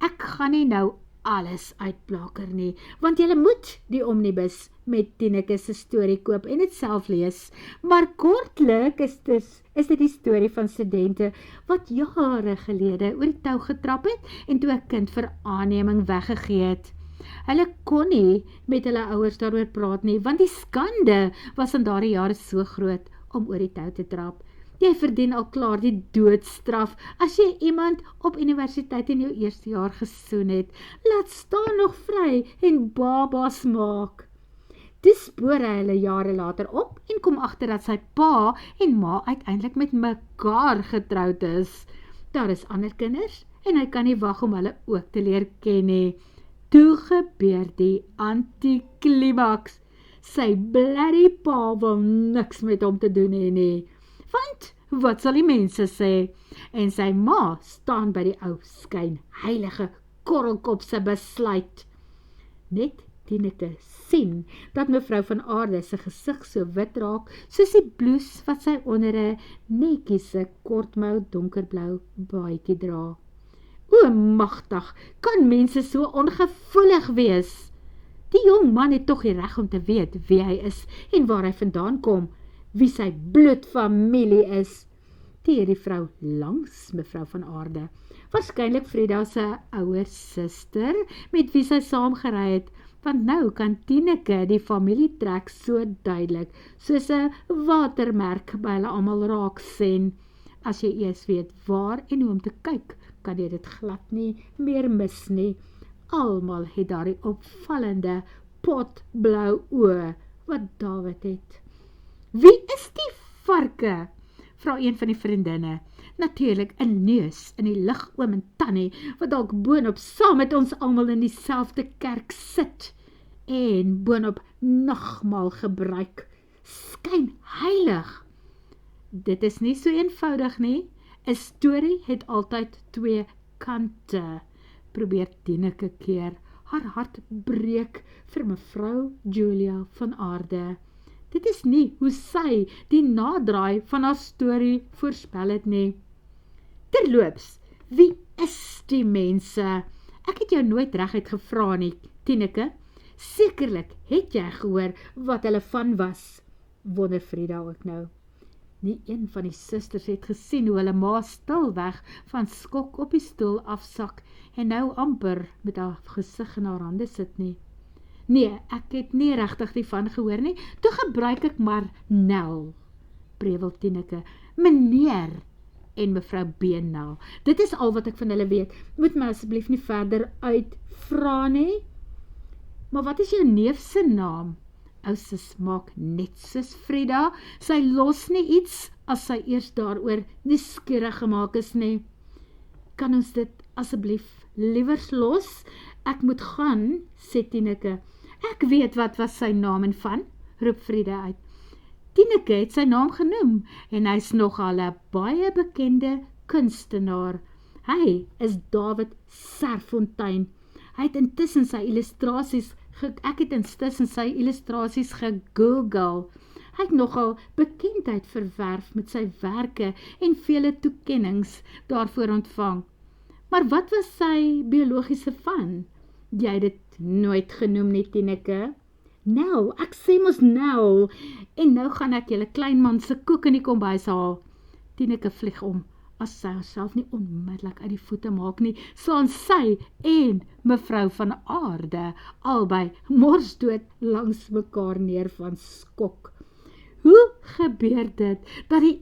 Ek gaan nie nou alles uitplaker nie, want jy moet die omnibus met Tineke se storie koop en dit self lees. Maar kortlik is dit die storie van studente wat jare gelede oor die tou getrap het en toe 'n kind vir aanneming weggegee het. Hulle kon nie met hulle ouers daaroor praat nie, want die skande was in daardie jare so groot om oor die tou te trap. Jy verdien al klaar die doodstraf as jy iemand op universiteit in jou eerste jaar gesoen het. Laat staan nog vry en babas maak. Dis spoor hy hulle jare later op en kom agter dat sy pa en ma uiteindelik met mekaar getroud is. Daar is ander kinders en hy kan nie wag om hulle ook te leer ken nie. Toe gebeur die antiklimaks. Sy bloody pa wil niks met hom te doen hê nie. want wat sal die mense sê? En sy ma staan by die ou skynheilige korrelkop se besluit. Net Tineke sien dat mevrou van Aarde se gesig so wit raak, soos die blouse wat sy onder 'n netjiese kortmou donkerblou baadjie dra. O magtig, kan mense so ongevoelig wees? Die jong man het tog die reg om te weet wie hy is en waar hy vandaan kom, wie sy bloedfamilie is. Die vrou langs mevrou van Aarde, waarskynlik Frida se ouer suster, met wie sy saamgery het, want nou kan Tineke die familietrek so duidelik, soos 'n watermerk by hulle almal raak sien. As jy eers weet waar en hoe om te kyk, kan jy dit glad nie meer mis nie. Almal het daar die opvallende potblou oë wat Dawid het. Wie is die varke? Vra een van die vriendinne. Natuurlik 'n neus in die lig oom en tannie, wat dalk boonop saam met ons almal in dieselfde kerk sit en boonop nagmaal gebruik. Skynheilig. Dit is nie so eenvoudig nie. 'n Storie het altyd 2 kante. Probeer Tineke keer. Haar hart breek vir mevrou Julia van Aarde. Dit is nie hoe sy die nadraai van haar storie voorspel het nie. Terloops, wie is die mense? Ek het jou nooit reguit gevra nie, Tineke. Sekerlik het jy gehoor wat hulle van was, wonder Frida ook nou. Nie een van die susters het gesien hoe hulle ma stilweg van skok op die stoel afsak en nou amper met haar gesig in haar hande sit nie. Nee, ek het nie regtig die van gehoor nie, toe gebruik ek maar Nel, prewel Tineke, meneer en mevrou Beenel. Dit is al wat ek van hulle weet, moet my asseblief nie verder uitvra nie. Maar wat is jou neef se naam? Ou sis maak net soos Frida, sy los nie iets as sy eers daaroor nuuskierig gemaak is nie. Kan ons dit asseblief liewers los? Ek moet gaan, sê Tineke. Ek weet wat was sy naam en van, roep Frida uit. Tineke het sy naam genoem en hy is nogal 'n baie bekende kunstenaar. Hy is David Serfontein. Ek het intussen sy illustrasies gegoogel. Hy het nogal bekendheid verwerf met sy werke en vele toekennings daarvoor ontvang. Maar wat was sy biologiese van? Jy het dit nooit genoem nie, Tineke. Nou, ek sê mos nou, en nou gaan ek julle kleinman se koek in die kombuis haal. Tineke vlieg om. As sy haarself nie onmiddellik uit die voete maak nie, slaan sy en mevrou van Aarde albei morsdood langs mekaar neer van skok. Hoe gebeur dit dat die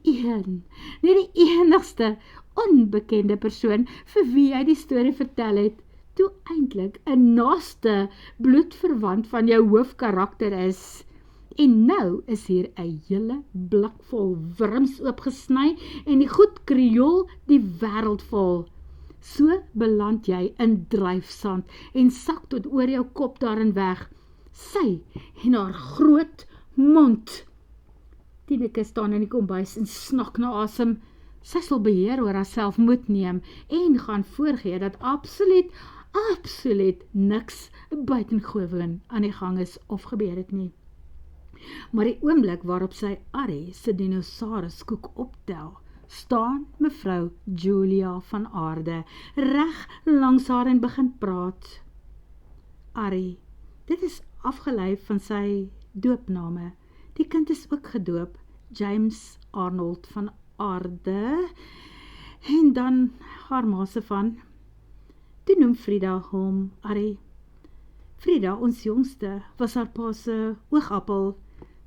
enigste onbekende persoon vir wie hy die storie vertel het, toe eintlik 'n naaste bloedverwant van jou hoofkarakter is? En nou is hier 'n hele blik vol wurms oopgesny en die goed kriool die wêreld vol. So beland jy in dryfsand en sak tot oor jou kop daarin weg. Sy en haar groot mond. Tineke staan in die kombuis en snak na asem. Sy sal beheer oor haarself moet neem en gaan voorgee dat absoluut niks buitengewoon aan die gang is of gebeur het nie. Maar die oomblik waarop sy Arrie se dinosauruskoek optel, staan mevrou Julia van Aarde reg langs haar en begin praat. Arrie, dit is afgelei van sy doopname. Die kind is ook gedoop, James Arnold van Aarde, en dan haar ma se van. Toe noem Frida hom Arrie. Frida, ons jongste, was haar pa se oogappel.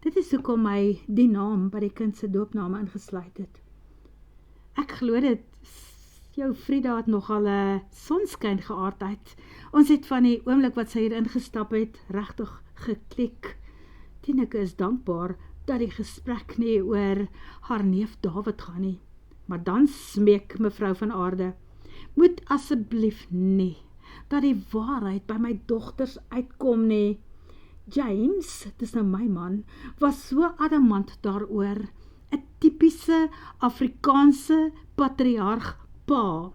Dit is hoekom hy die naam by die kind se doopname ingesluit het. Ek glo dit, jou Frida het nogal 'n sonskyn geaardheid. Ons het van die oomblik wat sy hier ingestap het, regtig geklik. Tineke is dankbaar dat die gesprek nie oor haar neef Dawid gaan nie. Maar dan smeek mevrou van Aarde, moet asseblief nie dat die waarheid by my dogters uitkom nie. James, dis nou my man, was so adamant daaroor. 'n tipiese Afrikaanse patriarg pa.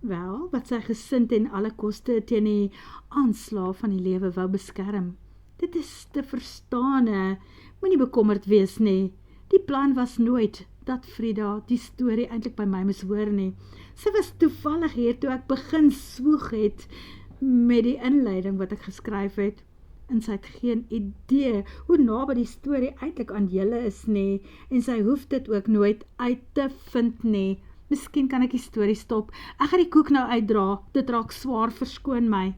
Wel, wat sy gesin ten alle koste teen die aanslae van die lewe wou beskerm. Dit is te verstane, moenie bekommerd wees nie. Die plan was nooit dat Frida die storie eintlik by my moes hoor nie. Sy was toevallig hier toe ek begin swoeg het met die inleiding wat ek geskryf het. En sy het geen idee hoe naby die storie eintlik aan julle is nie, en sy hoef dit ook nooit uit te vind nie. Miskien kan ek die storie stop. Ek gaan die koek nou uitdra, dit raak swaar, verskoon my.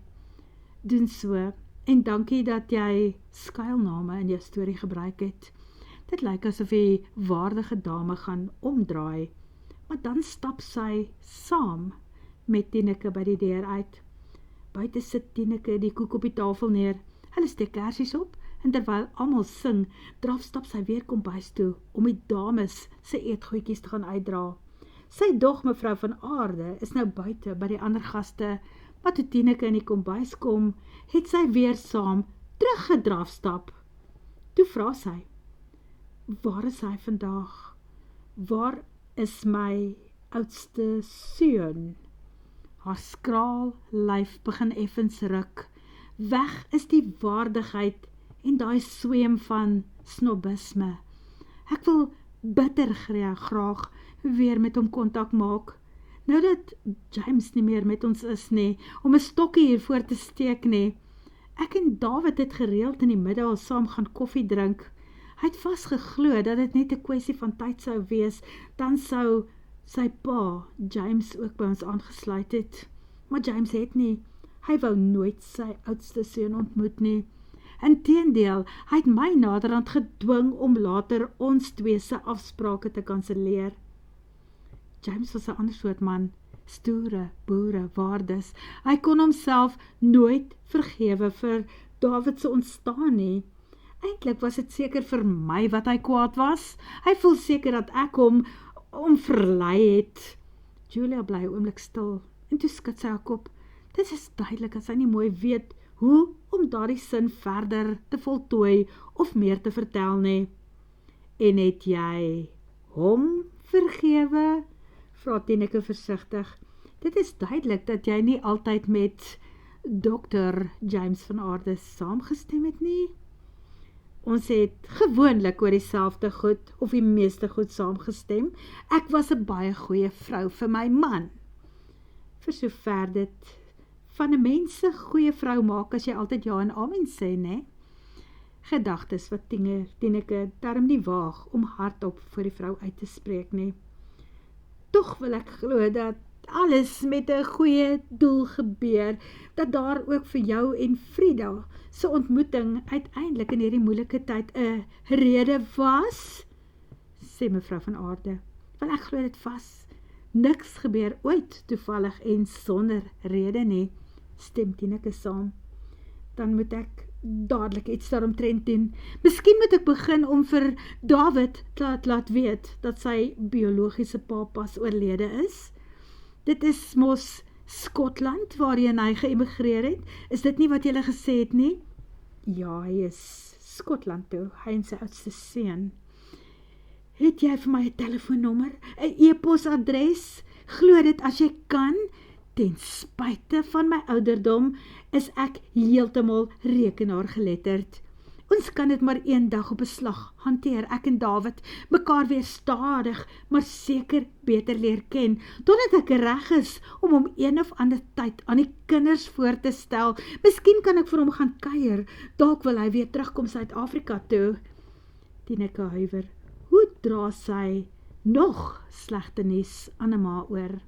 Doen so, en dankie dat jy skuilname in jou storie gebruik het. Dit lyk asof die waardige dame gaan omdraai, maar dan stap sy saam met Tineke by die deur uit. Buite sit Tineke die koek op die tafel neer. Hulle steek kersies op, en terwyl almal sing, stap sy weer kombuis toe, om die dames se eetgoedjies te gaan uitdra. Sy dog mevrou van Aarde is nou buite by die ander gaste, maar toe Tineke in die kombuis kom, het sy weer saam teruggedrafstap. Toe vra sy, waar is hy vandag? Waar is my oudste seun? Haar skraal lyf begin effens ruk. Weg is die waardigheid en daai sweem van snobisme. Ek wil bitter graag weer met hom kontak maak. Nou dat James nie meer met ons is nie, om 'n stokkie hiervoor te steek nie. Ek en David het gereeld in die middag saam gaan koffie drink. Hy het vas geglo dat dit net 'n kwessie van tyd sou wees, dan sou sy pa, James, ook by ons aangesluit het. Maar James het nie. Hy wou nooit sy oudste seun ontmoet nie. Inteendeel, hy het my naderhand gedwing om later ons twee se afsprake te kanselleer. James was 'n ander soort man, stoere, boere, waardes. Hy kon homself nooit vergewe vir David se ontstaan nie. Eintlik was dit seker vir my wat hy kwaad was. Hy voel seker dat ek hom verlei het. Julia bly 'n oomblik stil, en toe skud sy haar kop. Dit is duidelik dat sy nie mooi weet hoe om daardie sin verder te voltooi of meer te vertel nie. En het jy hom vergewe? Vra Tineke versigtig. Dit is duidelik dat jy nie altyd met Dr. James van Aarde saamgestem het nie. Ons het gewoonlik oor dieselfde goed of die meeste goed saamgestem. Ek was 'n baie goeie vrou vir my man. Vir sover dit van 'n mens 'n goeie vrou maak as jy altyd ja en amen sê, né? Gedagtes wat Tineke darm nie waag om hardop voor die vrou uit te spreek nie. Tog wil ek glo dat alles met 'n goeie doel gebeur, dat daar ook vir jou en Frida se ontmoeting uiteindelik in hierdie moeilike tyd 'n rede was, sê mevrou van Aarde. Wel, ek glo dit vas. Niks gebeur ooit toevallig en sonder rede nie, stem Tineke saam. Dan moet ek dadelik iets daaromtrent doen. Miskien moet ek begin om vir David laat weet dat sy biologiese pa pas oorlede is. Dit is mos Skotland waarheen hy geëmigreer het. Is dit nie wat jy gesê het nie? Ja, hy is Skotland toe, hy en sy oudste seun. Het jy vir my 'n telefoonnommer, 'n e-posadres? Glo dit as jy kan. Ten spyte van my ouderdom is ek heeltemal rekenaargeletterd. Ons kan dit maar een dag op 'n slag hanteer, ek en David, mekaar weer stadig, maar seker beter leer ken, totdat ek reg is om hom een of ander tyd aan die kinders voor te stel. Miskien kan ek vir hom gaan kuier, dalk wil hy weer terugkom Suid-Afrika toe. Tineke huiwer. Hoe dra sy nog slegte nuus aan 'n ma oor?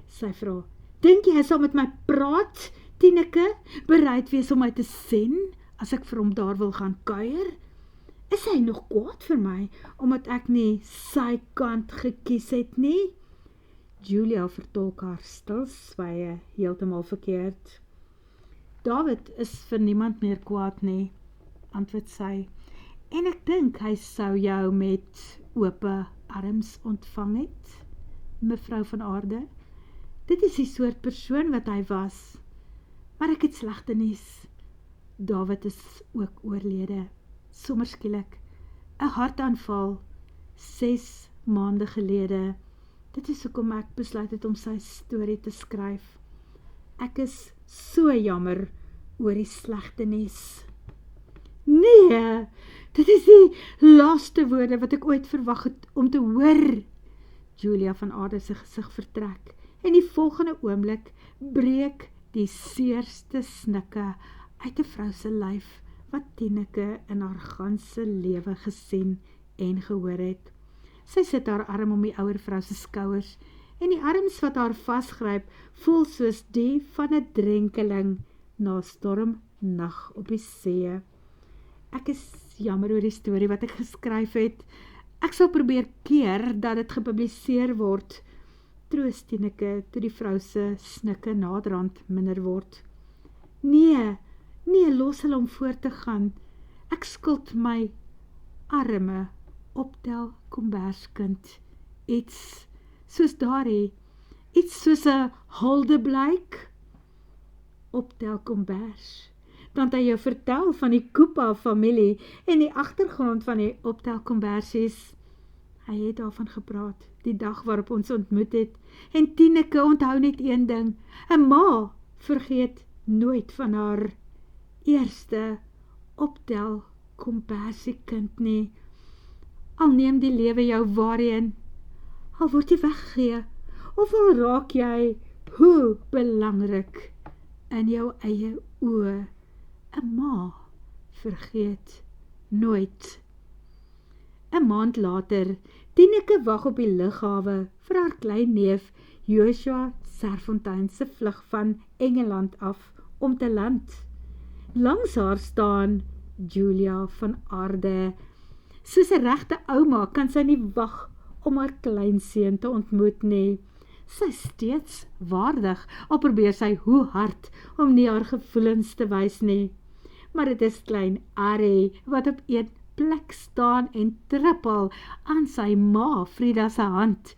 Sy vra, dink jy hy sal met my praat, Tineke, bereid wees om my te sien, as ek vir hom daar wil gaan kuier? Is hy nog kwaad vir my, omdat ek nie sy kant gekies het nie? Julia vertolk haar stilswye heeltemal verkeerd. David is vir niemand meer kwaad nie, antwoord sy, en ek dink hy sou jou met ope arms ontvang het, mevrou van Aarde. Dit is die soort persoon wat hy was, maar ek het slegte nuus. David is ook oorlede, sommer skielik, 'n hartaanval, 6 maande gelede. Dit is hoekom ek besluit het om sy storie te skryf. Ek is so jammer oor die slegtenis. Nee, dit is die laaste woorde wat ek ooit verwag het om te hoor. Julia van Aarde se gesig vertrek en die volgende oomblik breek die seerste snikke uit 'n vrou se lyf wat Tineke in haar ganse lewe gesien en gehoor het. Sy sit haar arm om die ouer vrou se skouers en die arms wat haar vasgryp voel soos die van 'n drenkeling na stormnag op die see. Ek is jammer oor die storie wat ek geskryf het. Ek sal probeer keer dat dit gepubliseer word. Troos Tineke toe die vrou se snikke naderhand minder word. Nee, los hulle om voort te gaan. Ek skuld my arme Optel komberskind iets soos daardie, iets soos 'n huldeblyk. Optel kombers. Dan het hy jou vertel van die Koopa familie en die agtergrond van die Optel kombersies. Hy het daarvan gepraat, die dag waarop ons ontmoet het. En Tineke onthou net een ding, 'n ma vergeet nooit van haar eerste Optel kombersiekind nie. Al neem die lewe jou waarheen, al word jy weggegee, of al raak jy hoe belangrik in jou eie oë. 'n ma vergeet nooit. 'n maand later, Tineke wag op die lughawe vir haar klein neef Joshua Serfontein se vlug van Engeland af om te land. Langs haar staan Julia van Aarde. Soos 'n regte ouma kan sy nie wag om haar kleinseun te ontmoet nie. Sy is steeds waardig, al probeer sy hoe hard om nie haar gevoelens te wys nie. Maar dit is klein Arrie wat op een plek staan en trippel aan sy ma Frida se hand.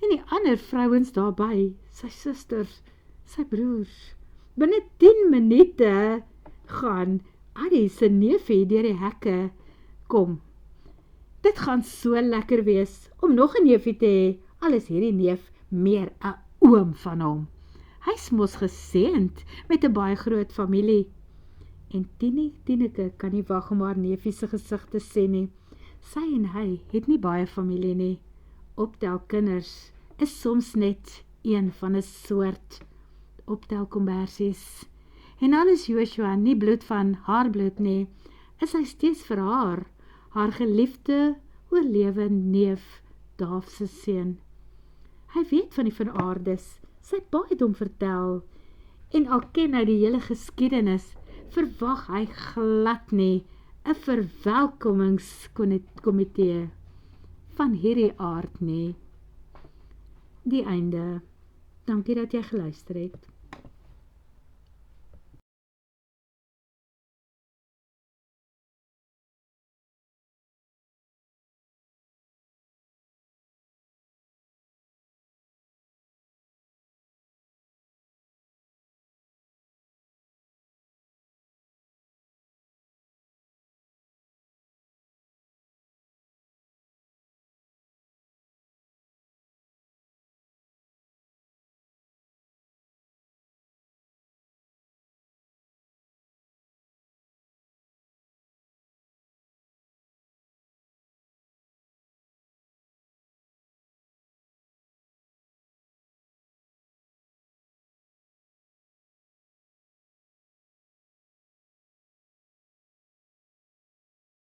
En die ander vrouens daarby, sy susters, sy broers. Binne 10 minute gaan Arrie se neefie deur die hekke. Kom, dit gaan so lekker wees om nog 'n neefie te hê, al is hierdie neef meer 'n oom van hom. Hy's mos geseënd met 'n baie groot familie. En Tineke kan nie wag om haar neefie se gesig te sien nie. Sy en hy het nie baie familie nie. Optel kinders is soms net een van 'n soort. Optel kombersies. En al is Joshua nie bloed van haar bloed nie, is hy steeds vir haar geliefde oorlewe neef Daaf se seun. Hy weet van die Van Aardes, sy pa het hom vertel, en al ken hy die hele geskiedenis, verwag hy glad nie 'n verwelkomingskomitee van hierdie aard nie. Die einde. Dankie dat jy geluister het.